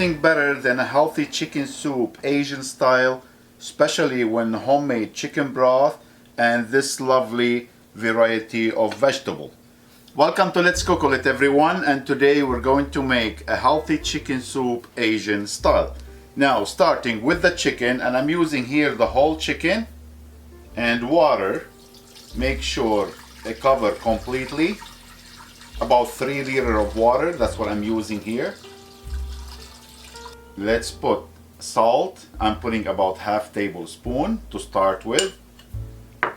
nothing better than a healthy chicken soup, Asian style, especially when homemade chicken broth and this lovely variety of vegetable. Welcome to Let's Cook It, everyone, and today we're going to make a healthy chicken soup Asian style. Now, starting with the chicken, and I'm using here the whole chicken and water. Make sure they cover completely. About 3 liters of water, that's what I'm using here. Let's put salt. I'm putting about half tablespoon to start with,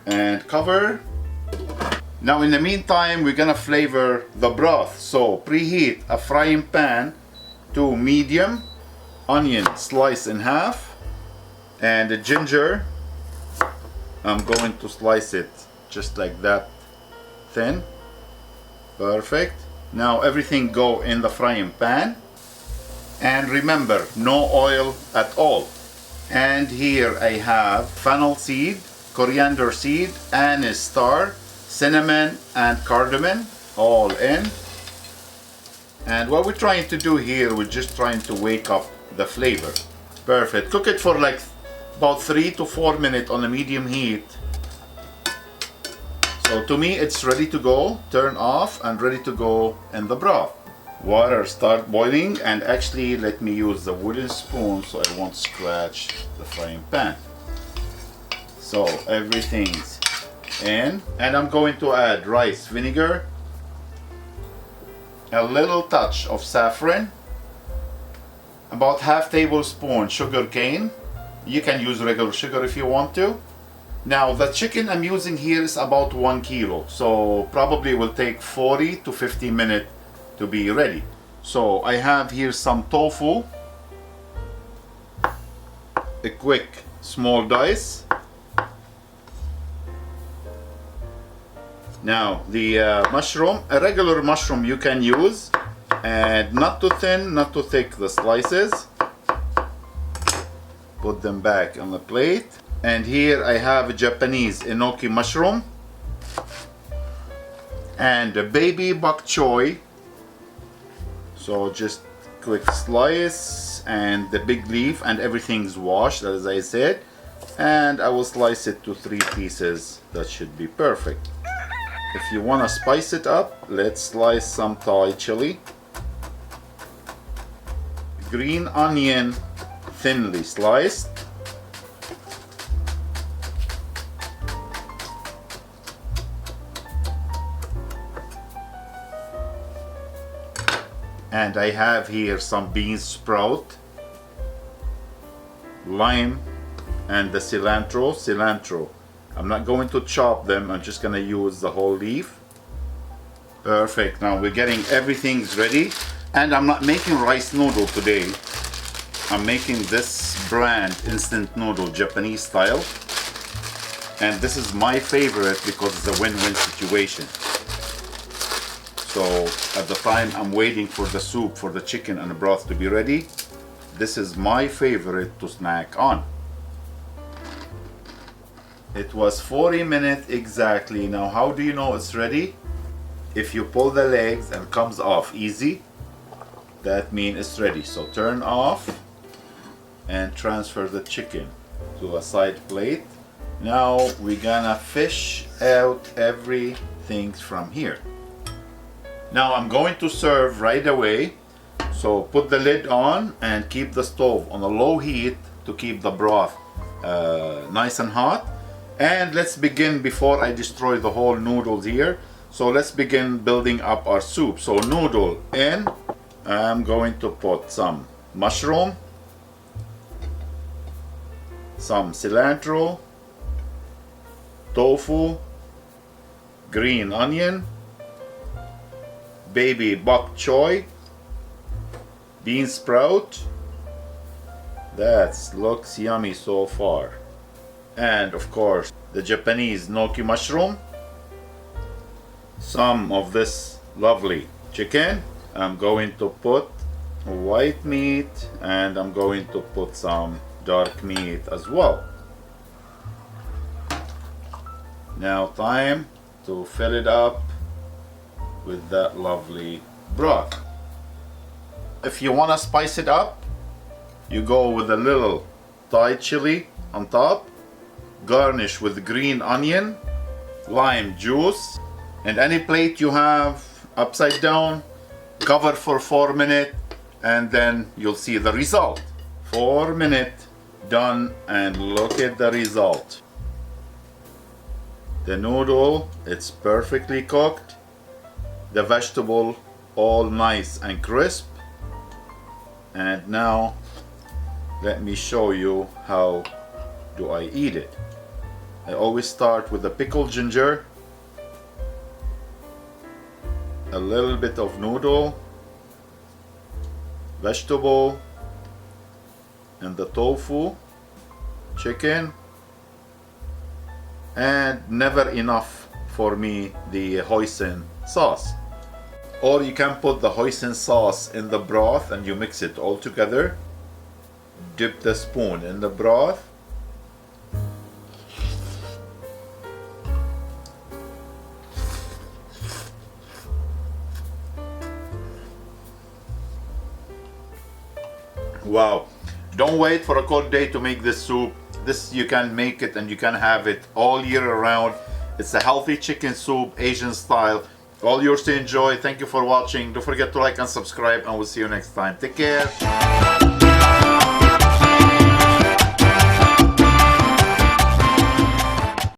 and cover. Now in the meantime, we're gonna flavor the broth. So preheat a frying pan to medium, onion slice in half, and the ginger, I'm going to slice it just like that, thin. Perfect. Now everything go in the frying pan, and remember, no oil at all. And here I have fennel seed, coriander seed, anise star, cinnamon and cardamom all in. And what we're trying to do here, we're just trying to wake up the flavor. Perfect. Cook it for like about 3 to 4 minutes on a medium heat. So to me it's ready to go. Turn off and ready to go in the broth. Water start boiling, and actually let me use the wooden spoon so I won't scratch the frying pan. So everything's in, and I'm going to add rice vinegar, a little touch of saffron, about half tablespoon sugar cane. You can use regular sugar if you want to. Now the chicken I'm using here is about 1 kilo, so probably will take 40 to 50 minutes to be ready. So I have here some tofu, a quick small dice. Now the mushroom, a regular mushroom you can use, and not too thin, not too thick the slices. Put them back on the plate. And here I have a Japanese enoki mushroom and a baby bok choy. So just quick slice, and the big leaf, and everything's washed as I said, and I will slice it to 3 pieces. That should be perfect. If you want to spice it up, let's slice some Thai chili, green onion thinly sliced, and I have here some bean sprout, lime, and the cilantro. I'm not going to chop them, I'm just gonna use the whole leaf. Perfect. Now we're getting everything's ready, and I'm not making rice noodle today. I'm making this brand instant noodle, Japanese style, and this is my favorite because it's a win-win situation. So at the time I'm waiting for the soup, for the chicken and the broth to be ready, this is my favorite to snack on. It was 40 minutes exactly. Now how do you know it's ready? If you pull the legs and it comes off easy, that means it's ready. So turn off and transfer the chicken to a side plate. Now we're gonna fish out everything from here. Now I'm going to serve right away. So put the lid on and keep the stove on a low heat to keep the broth nice and hot. And let's begin before I destroy the whole noodles here. So let's begin building up our soup. So noodle in, I'm going to put some mushroom, some cilantro, tofu, green onion, baby bok choy, bean sprout. That looks yummy so far. And of course the Japanese enoki mushroom, some of this lovely chicken. I'm going to put white meat, and I'm going to put some dark meat as well. Now time to fill it up with that lovely broth. If you want to spice it up, You go with a little Thai chili on top, garnish with green onion, lime juice, and any plate you have upside down, cover for 4 minutes, and then you'll see the result. 4 minutes done, and look at the result. The noodle, it's perfectly cooked. The vegetable all nice and crisp. And now let me show you how do I eat it. I always start with the pickled ginger, a little bit of noodle, vegetable, and the tofu, chicken, and never enough for me the hoisin sauce. Or you can put the hoisin sauce in the broth and you mix it all together. Dip the spoon in the broth. Wow. Don't wait for a cold day to make this soup. This you can make it and you can have it all year around. It's a healthy chicken soup, Asian style. All yours to enjoy. Thank you for watching. Don't forget to like and subscribe, and we'll see you next time. Take care.